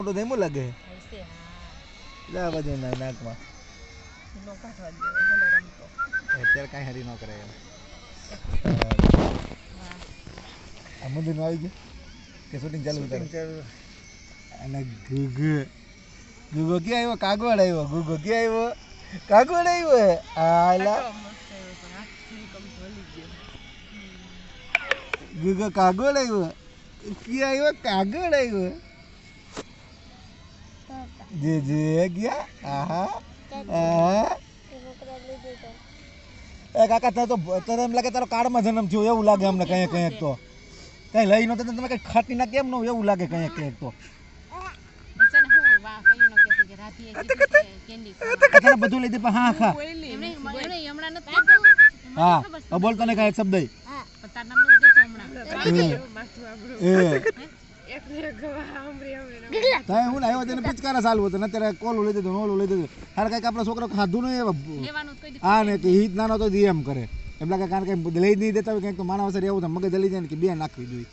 મોટું થઈ મું લાગે હશે જા બાજુ ના નાકમાં નો કાઢવા દે ભલે રમતો અત્યારે કાંઈ હરી ન કરે એમ આ મંદિરનું આવી ગયું કે શૂટિંગ ચાલુ અને ગુગો ક્યાં આવ્યો કાગોડ આવ્યો ગુગો ક્યાં આવ્યો કાગોડ આવ્યો આલા ગુગો કાગોડ આવ્યો ક્યાં આવ્યો કાગોડ આવ્યો જે જે ગયા આહા આહા એ કાકા તો તને એમ લાગે તારો કાર્ડમાં જન્મ થયો એવું લાગે અમને કંઈક કંઈક તો કઈ લઈ નતો તમે કઈ ખાટી ના કેમ ન એવું લાગે કંઈક કંઈક તો તને બધું લઈ દે પણ હા ખા હા બોલ તને કઈ એક શબ્દ હું આવ્યો તેને પિચકારા ચાલુ હતો અત્યારે કોલું લઈ દીધું ઓલું લઈ દીધું હારે કઈક આપણા છોકરો ખાધું નહીં હા ને કે હિત નાનો તો એમ કરે એમ લાગે કારણ કે લઈ નહીં દેતા હોય કંઈક તો માણસ એવું થાય મગજ લઈ જાય ને કે બે નાખવી જોઈએ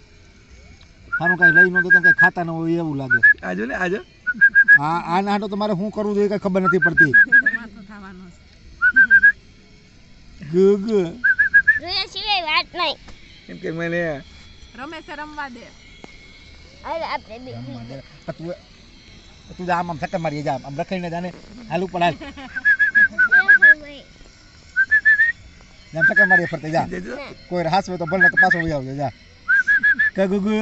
સારું કઈ લઈ ન દેતા કઈ ખાતા ન હોય એવું લાગે આજો ને આજો હા આ નાટો તો મારે શું કરવું જોઈએ કઈ ખબર નથી પડતી ગુગુ રોયા સિવાય વાત નહીં એમ કે મને રમેશ રમવા દે અરે આપણે બે તું જા આમ ચક્કર મારી જા આમ રખાઈને જાને હાલું પડાય જામ ચક્કર મારી ફરતે જા કોઈ હાસ હોય તો ભલે તો પાછો આવજો જા કે ગુગુ